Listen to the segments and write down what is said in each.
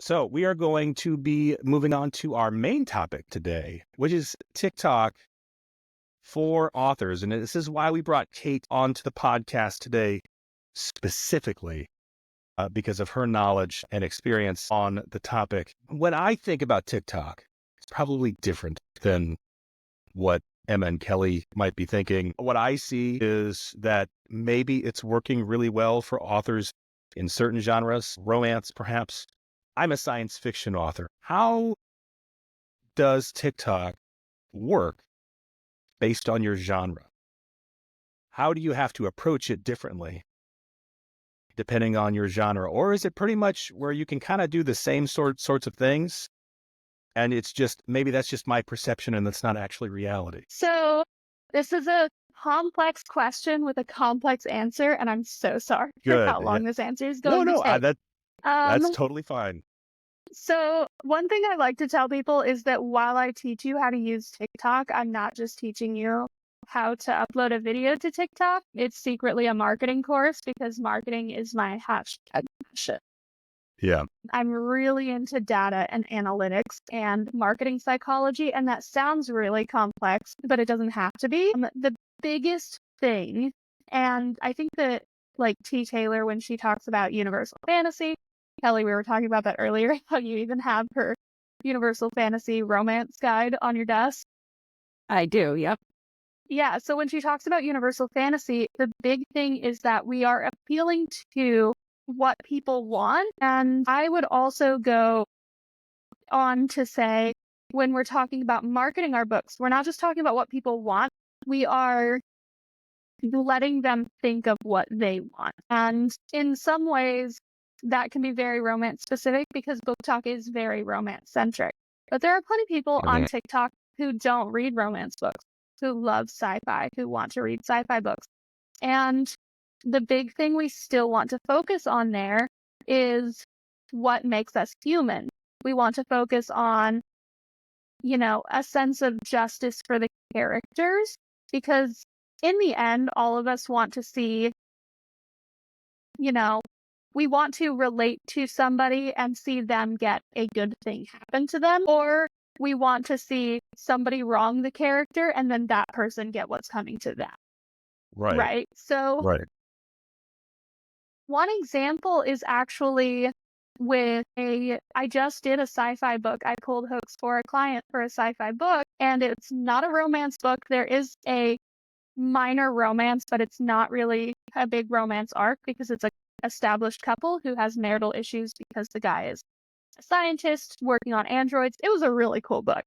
So we are going to be moving on to our main topic today, which is TikTok for authors. And this is why we brought Kate onto the podcast today, specifically because of her knowledge and experience on the topic. When I think about TikTok, it's probably different than what Emma and Kelly might be thinking. What I see is that maybe it's working really well for authors in certain genres, romance perhaps. I'm a science fiction author. How does TikTok work based on your genre? How do you have to approach it differently depending on your genre? Or is it pretty much where you can kind of do the same sorts of things? And it's just, maybe that's just my perception and that's not actually reality. So this is a complex question with a complex answer, and I'm so sorry for how Good. long this answer is going to No, take. that's totally fine. So one thing I like to tell people is that while I teach you how to use TikTok, I'm not just teaching you how to upload a video to TikTok. It's secretly a marketing course because marketing is my hashtag passion. Yeah. I'm really into data and analytics and marketing psychology, and that sounds really complex, but it doesn't have to be. The biggest thing, and I think that like T. Taylor, when she talks about universal fantasy, Kelly, we were talking about that earlier, how you even have her universal fantasy romance guide on your desk. I do, yep. Yeah, so when she talks about universal fantasy, the big thing is that we are appealing to what people want. And I would also go on to say, when we're talking about marketing our books, we're not just talking about what people want, we are letting them think of what they want. And in some ways, that can be very romance specific because BookTok is very romance centric. But there are plenty of people on TikTok who don't read romance books, who love sci-fi, who want to read sci-fi books. And the big thing we still want to focus on there is what makes us human. We want to focus on, a sense of justice for the characters, because in the end, all of us want to see, we want to relate to somebody and see them get a good thing happen to them, or we want to see somebody wrong the character and then that person get what's coming to them. Right? So one example is actually I just did a sci-fi book. I pulled hooks for a client for a sci-fi book, and it's not a romance book. There is a minor romance, but it's not really a big romance arc because it's an established couple who has marital issues because the guy is a scientist working on androids. It was a really cool book.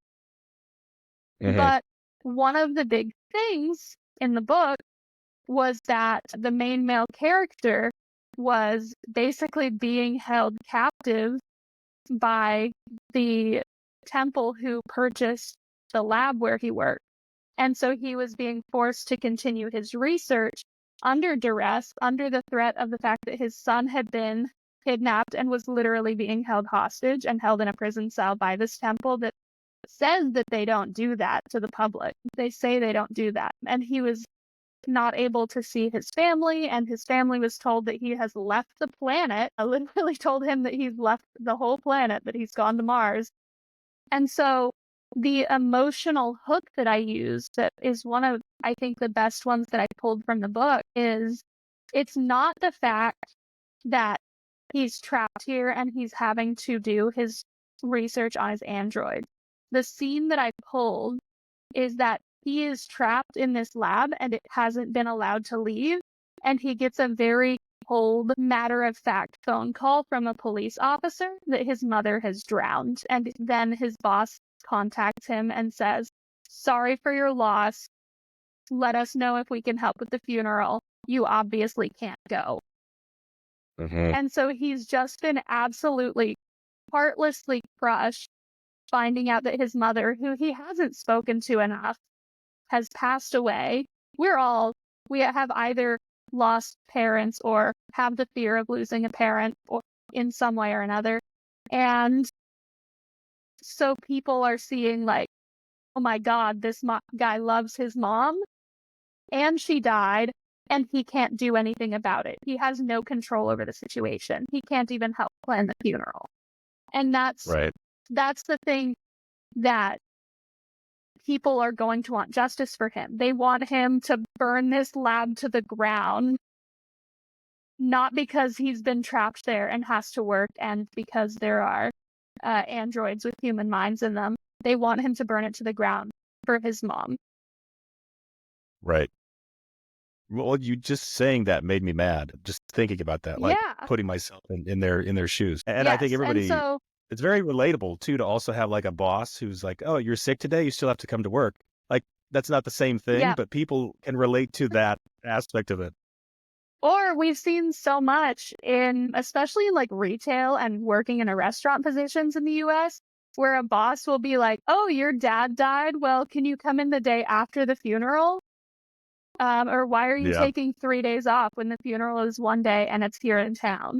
But one of the big things in the book was that the main male character was basically being held captive by the temple who purchased the lab where he worked. And so he was being forced to continue his research under duress, under the threat of the fact that his son had been kidnapped and was literally being held hostage and held in a prison cell by this temple that says that they don't do that to the public. They say they don't do that. And he was not able to see his family, and his family was told that he has left the planet. I literally told him that he's left the whole planet, that he's gone to Mars. And so the emotional hook that I used, that is one of, I think, the best ones that I pulled from the book, is it's not the fact that he's trapped here and he's having to do his research on his android. The scene that I pulled is that he is trapped in this lab and it hasn't been allowed to leave. And he gets a very cold, matter-of-fact phone call from a police officer that his mother has drowned. And then his boss contacts him and says, "Sorry for your loss. Let us know if we can help with the funeral. You obviously can't go." And so he's just been absolutely heartlessly crushed, finding out that his mother, who he hasn't spoken to enough, has passed away. We have either lost parents or have the fear of losing a parent or in some way or another. And so people are seeing like, oh my God, this guy loves his mom and she died and he can't do anything about it. He has no control over the situation. He can't even help plan the funeral. And Right. that's the thing that people are going to want justice for him. They want him to burn this lab to the ground, not because he's been trapped there and has to work and because there are androids with human minds in them. They want him to burn it to the ground for his mom. Right. Well, you just saying that made me mad. Just thinking about that, like Yeah. putting myself in their shoes. And I think Yes. And everybody, so, it's very relatable too, to also have like a boss who's like, "Oh, you're sick today, you still have to come to work." Like that's not the same thing, yeah. but people can relate to that aspect of it. Or we've seen so much in, especially in like retail and working in a restaurant positions in the US, where a boss will be like, "Oh, your dad died. Well, can you come in the day after the funeral? Or why are you Yeah, taking 3 days off when the funeral is one day and it's here in town?"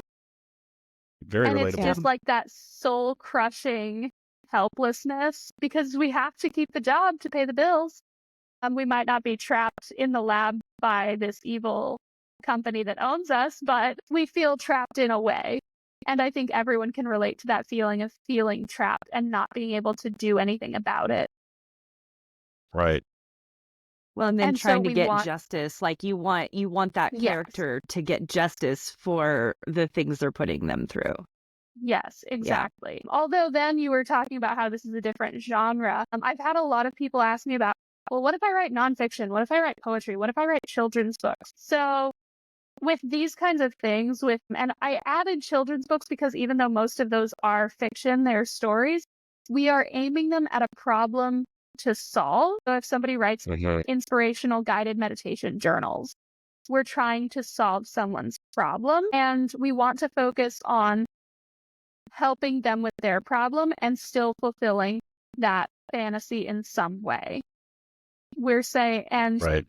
very And it's Yeah. relatable. just like that soul crushing helplessness because we have to keep the job to pay the bills. We might not be trapped in the lab by this evil company that owns us, but we feel trapped in a way. And I think everyone can relate to that feeling of feeling trapped and not being able to do anything about it. Right. Well, and then And so trying to we get want, justice, like you want that yes, character to get justice for the things they're putting them through. yes, Yeah. exactly. Although then you were talking about how this is a different genre. I've had a lot of people ask me about, well, what if I write nonfiction? What if I write poetry? What if I write children's books? So with these kinds of things, and I added children's books because even though most of those are fiction, they're stories, we are aiming them at a problem to solve. So if somebody writes Mhm. inspirational guided meditation journals, we're trying to solve someone's problem and we want to focus on helping them with their problem and still fulfilling that fantasy in some way. We're saying, and Right.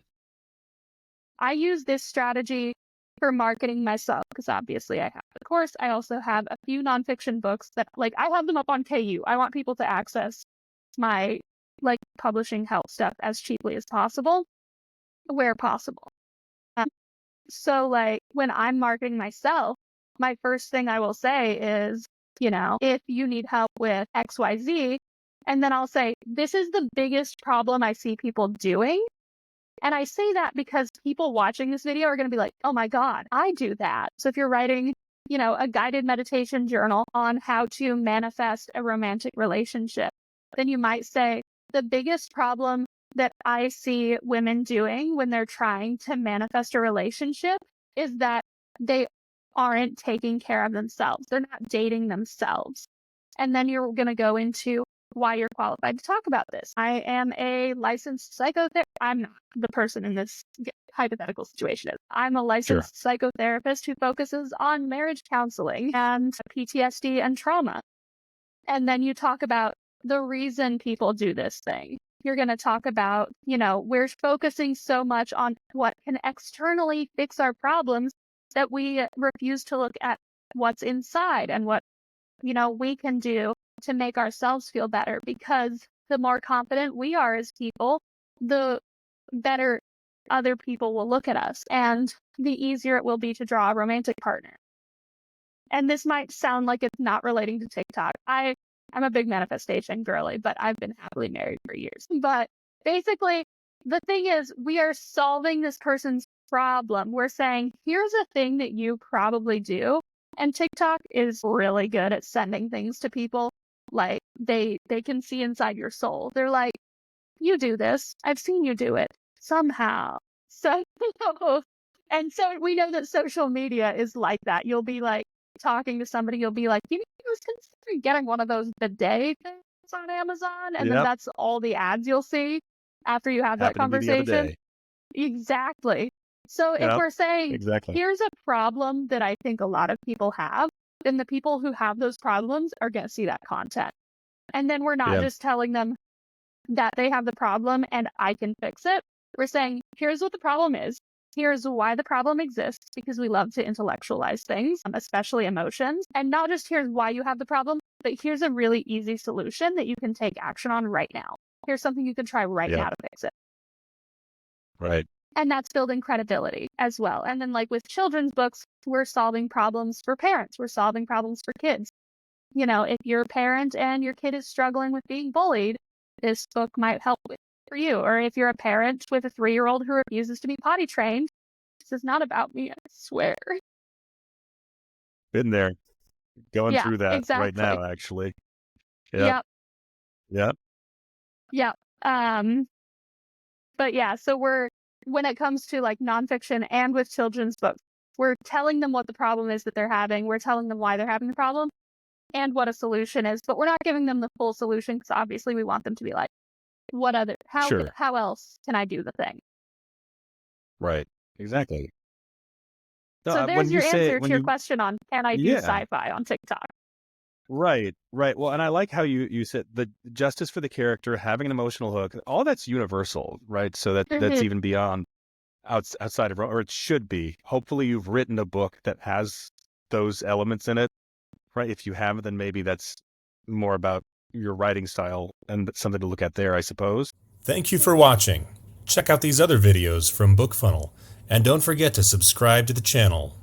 I use this strategy for marketing myself because obviously I have the course. I also have a few nonfiction books that, like, I have them up on KU. I want people to access my like publishing help stuff as cheaply as possible, where possible. Um, so, like, when I'm marketing myself, my first thing I will say is, if you need help with XYZ, and then I'll say, this is the biggest problem I see people doing. And I say that because people watching this video are going to be like, oh my God, I do that. So if you're writing, a guided meditation journal on how to manifest a romantic relationship, then you might say, the biggest problem that I see women doing when they're trying to manifest a relationship is that they aren't taking care of themselves. They're not dating themselves. And then you're going to go into why you're qualified to talk about this. I am a licensed psychotherapist. I'm not the person in this hypothetical situation. I'm a Sure. licensed psychotherapist who focuses on marriage counseling and PTSD and trauma. And then you talk about the reason people do this thing. You're going to talk about, we're focusing so much on what can externally fix our problems that we refuse to look at what's inside and what we can do to make ourselves feel better, because the more confident we are as people, the better other people will look at us and the easier it will be to draw a romantic partner. And this might sound like it's not relating to TikTok. I'm a big manifestation girly, but I've been happily married for years. But basically, the thing is, we are solving this person's problem. We're saying, here's a thing that you probably do. And TikTok is really good at sending things to people. Like they can see inside your soul. They're like, you do this. I've seen you do it somehow. So, and so we know that social media is like that. You'll be like talking to somebody, you'll be like, you was considering getting one of those bidet things on Amazon. And then Yep. that's all the ads you'll see after you have that Happened to me the other conversation. day. Exactly. So if Yep. we're saying, Exactly. here's a problem that I think a lot of people have, then the people who have those problems are going to see that content. And then we're not Yeah. just telling them that they have the problem and I can fix it. We're saying, here's what the problem is. Here's why the problem exists, because we love to intellectualize things, especially emotions. And not just here's why you have the problem, but here's a really easy solution that you can take action on right now. Here's something you can try right Yep. now to fix it. Right. And that's building credibility as well. And then, like with children's books, we're solving problems for parents, we're solving problems for kids. if you're a parent and your kid is struggling with being bullied, this book might help for you. Or if you're a parent with a 3-year-old who refuses to be potty trained, this is not about me, I swear. Been there, going Yeah, through that right exactly. now, actually. Yep. Yep. Yep. Yep. But yeah, so when it comes to like nonfiction and with children's books, we're telling them what the problem is that they're having. We're telling them why they're having the problem and what a solution is, but we're not giving them the full solution because obviously we want them to be like, Sure. how else can I do the thing? Right. Exactly. So there's When you your say answer to when your you question on can I do yeah. sci-fi on TikTok? Right, right. Well, and I like how you said the justice for the character, having an emotional hook, all that's universal, right? So that's Mhm. even beyond outside of, or it should be. Hopefully, you've written a book that has those elements in it, right? If you haven't, then maybe that's more about your writing style and something to look at there, I suppose. Thank you for watching. Check out these other videos from BookFunnel, and don't forget to subscribe to the channel.